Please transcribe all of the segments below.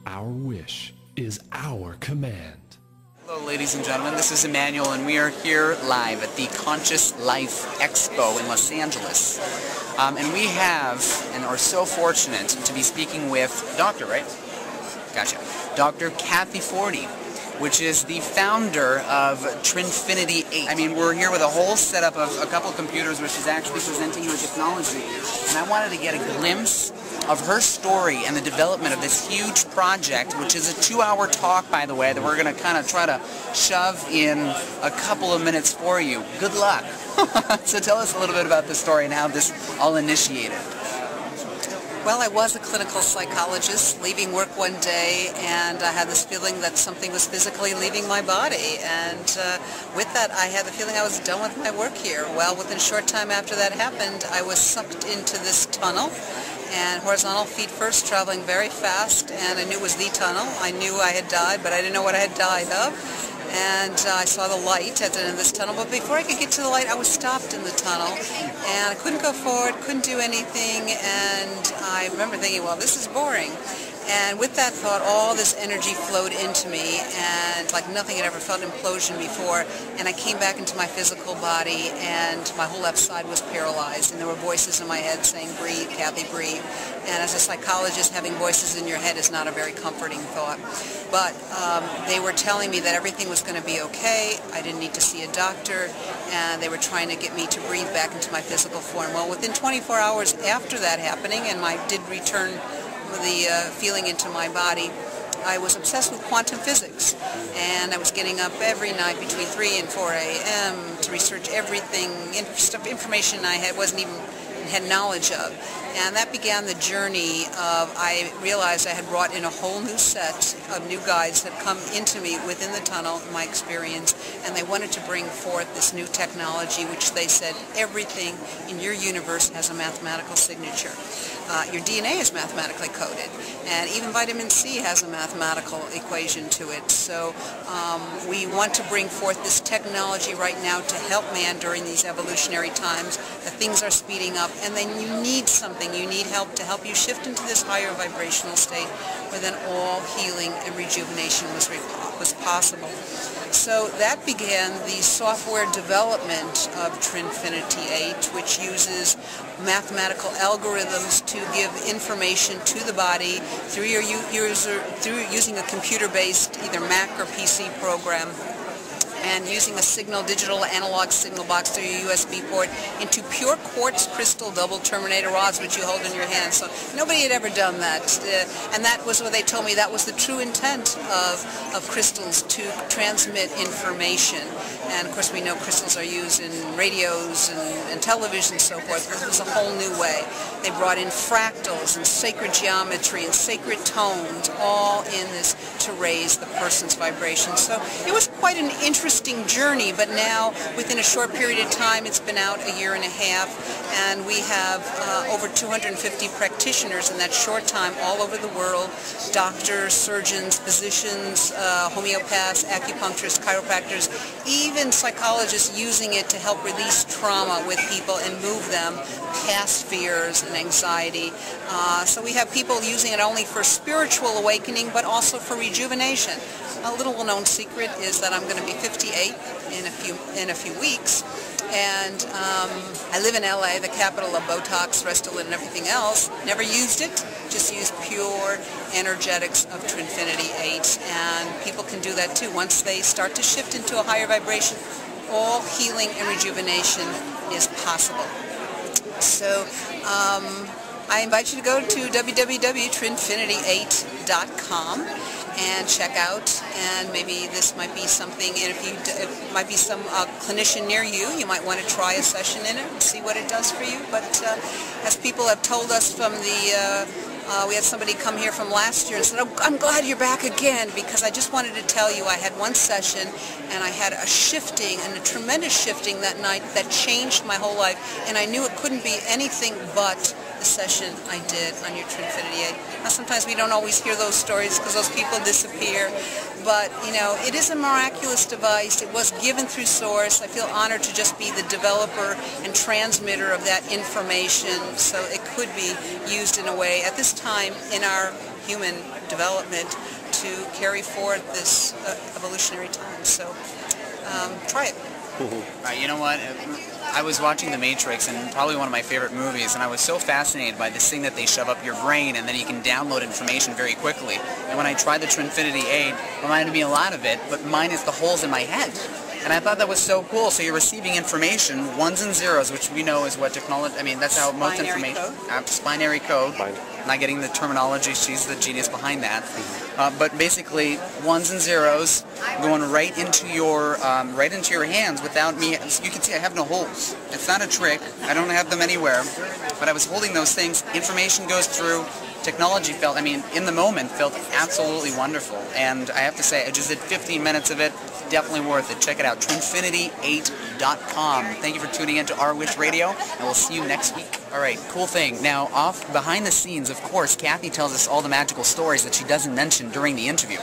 Our wish is our command. Hello ladies and gentlemen, this is Emmanuel and we are here live at the Conscious Life Expo in Los Angeles. And we have, and are so fortunate to be speaking with Dr. Kathy Forty, which is the founder of Trinfinity 8. I mean, we're here with a whole setup of a couple computers where she's actually presenting her technology. And I wanted to get a glimpse of her story and the development of this huge project, which is a 2-hour talk, by the way, that we're going to kind of try to shove in a couple of minutes for you. Good luck. So tell us a little bit about the story and how this all initiated. Well, I was a clinical psychologist leaving work one day, and I had this feeling that something was physically leaving my body, and with that I had the feeling I was done with my work here. Well, within a short time after that happened, I was sucked into this tunnel, and horizontal feet first, traveling very fast, and I knew it was the tunnel. I knew I had died, but I didn't know what I had died of. And I saw the light at the end of this tunnel, but before I could get to the light, I was stopped in the tunnel, and I couldn't go forward, couldn't do anything, and I remember thinking, well, this is boring. And with that thought, all this energy flowed into me, and like nothing had ever felt implosion before, and I came back into my physical body, and my whole left side was paralyzed, and there were voices in my head saying, breathe, Kathy, breathe. And as a psychologist, having voices in your head is not a very comforting thought. But they were telling me that everything was going to be okay, I didn't need to see a doctor, and they were trying to get me to breathe back into my physical form. Well, within 24 hours after that happening, and I did return the feeling into my body, I was obsessed with quantum physics, and I was getting up every night between 3 and 4 a.m. to research everything, information I had knowledge of. And that began the journey of, I realized I had brought in a whole new set of new guides that come into me within the tunnel, my experience, and they wanted to bring forth this new technology, which they said everything in your universe has a mathematical signature. Your DNA is mathematically coded, and even vitamin C has a mathematical equation to it. So we want to bring forth this technology right now to help man during these evolutionary times. The things are speeding up, and then you need something. You need help to help you shift into this higher vibrational state where then all healing and rejuvenation was possible. So that began the software development of Trinfinity 8, which uses mathematical algorithms to give information to the body through your user, through using a computer-based either Mac or PC program, and using a digital analog signal box through your USB port into pure quartz crystal double terminator rods, which you hold in your hand. So nobody had ever done that. And that was what they told me, that was the true intent of crystals, to transmit information. And of course we know crystals are used in radios and television and so forth, but it was a whole new way. They brought in fractals and sacred geometry and sacred tones, all in this to raise the person's vibration. So it was quite an interesting journey, but now within a short period of time, it's been out a year and a half, and we have over 250 practitioners in that short time all over the world, doctors, surgeons, physicians, homeopaths, acupuncturists, chiropractors, even psychologists using it to help release trauma with people and move them past fears and anxiety. So we have people using it only for spiritual awakening, but also for rejuvenation. A little known secret is that I'm going to be 58 in a few weeks, and I live in LA, the capital of Botox, Restylane, and everything else. Never used it, just used pure energetics of Trinfinity 8, and people can do that too. Once they start to shift into a higher vibration, all healing and rejuvenation is possible. So I invite you to go to www.trinfinity8.com and check out, and maybe this might be something, and if it might be some clinician near you, you might want to try a session in it and see what it does for you. But as people have told us from the we had somebody come here from last year and said, oh, I'm glad you're back again, because I just wanted to tell you I had one session and I had a shifting, and a tremendous shifting that night that changed my whole life, and I knew it couldn't be anything but the session I did on your Trinfinity 8. Now sometimes we don't always hear those stories because those people disappear, but you know, it is a miraculous device. It was given through Source. I feel honored to just be the developer and transmitter of that information, so it could be used in a way at this time in our human development to carry forward this evolutionary time. So try it. You know what? I was watching The Matrix, and probably one of my favorite movies, and I was so fascinated by this thing that they shove up your brain, and then you can download information very quickly. And when I tried the Trinfinity 8, it reminded me a lot of it, but minus the holes in my head. And I thought that was so cool. So you're receiving information, ones and zeros, which we know is what technology, I mean, that's how most information, binary code. Not getting the terminology, she's the genius behind that. But basically, ones and zeros going right into your hands without me. You can see I have no holes. It's not a trick. I don't have them anywhere. But I was holding those things. Information goes through. Technology felt, I mean, in the moment, felt absolutely wonderful. And I have to say, I just did 15 minutes of it. Definitely worth it. Check it out, Trinfinity8.com. Thank you for tuning in to Our Wish Radio, and we'll see you next week. All right, cool thing. Now, off behind the scenes, of course, Kathy tells us all the magical stories that she doesn't mention during the interview.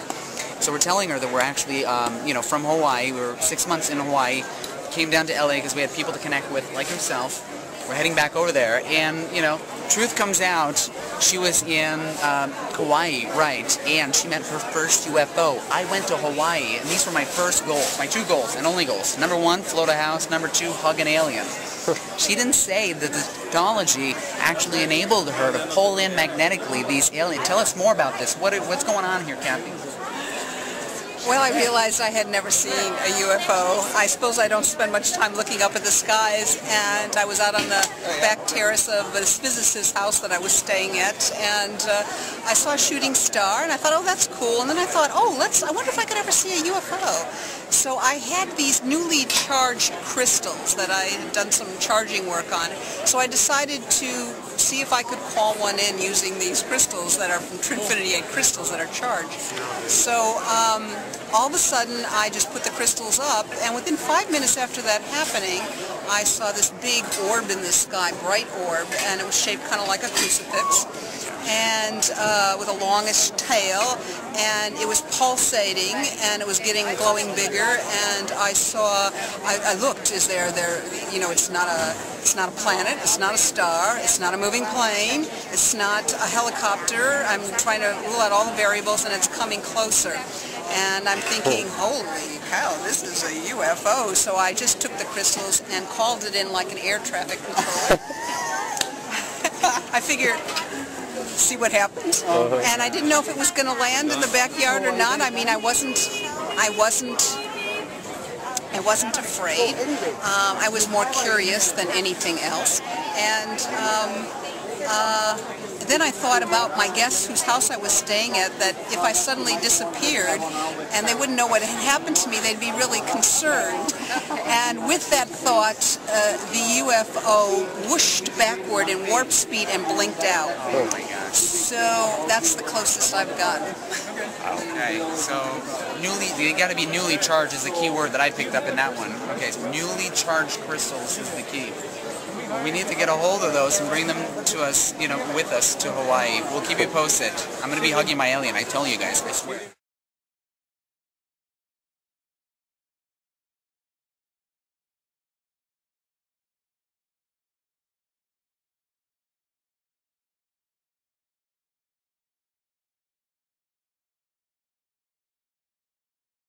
So we're telling her that we're actually, you know, from Hawaii. We were 6 months in Hawaii, came down to LA because we had people to connect with, like yourself. We're heading back over there, and, you know, truth comes out, she was in Hawaii, right, and she met her first UFO. I went to Hawaii, and these were my first goals, my 2 goals, and only goals. Number 1, float a house. Number 2, hug an alien. She didn't say that the technology actually enabled her to pull in magnetically these aliens. Tell us more about this. What's going on here, Kathy? Well, I realized I had never seen a UFO. I suppose I don't spend much time looking up at the skies, and I was out on the back terrace of this physicist's house that I was staying at, and I saw a shooting star, and I thought, oh, that's cool. And then I thought, oh, I wonder if I could ever see a UFO. So I had these newly charged crystals that I had done some charging work on. So I decided to see if I could call one in using these crystals that are from Trinfinity 8 crystals that are charged. So all of a sudden I just put the crystals up, and within 5 minutes after that happening, I saw this big orb in the sky, bright orb, and it was shaped kind of like a crucifix, and with a longish tail, and it was pulsating, and it was getting glowing bigger, and I looked, is there, you know, it's not a planet, it's not a star, it's not a moving plane, it's not a helicopter. I'm trying to rule out all the variables, and it's coming closer. And I'm thinking, holy cow, this is a UFO. So I just took the crystals and called it in like an air traffic controller. I figured, see what happens. And I didn't know if it was going to land in the backyard or not. I mean, I wasn't afraid. I was more curious than anything else. And then I thought about my guests whose house I was staying at, that if I suddenly disappeared and they wouldn't know what had happened to me, they'd be really concerned. And with that thought, the UFO whooshed backward in warp speed and blinked out. Oh my gosh. So that's the closest I've gotten. Okay, so you got to be newly charged is the key word that I picked up in that one. Okay, so newly charged crystals is the key. Well, we need to get a hold of those and bring them to us, you know, with us to Hawaii. We'll keep you posted. I'm going to be hugging my alien, I tell you guys, I swear.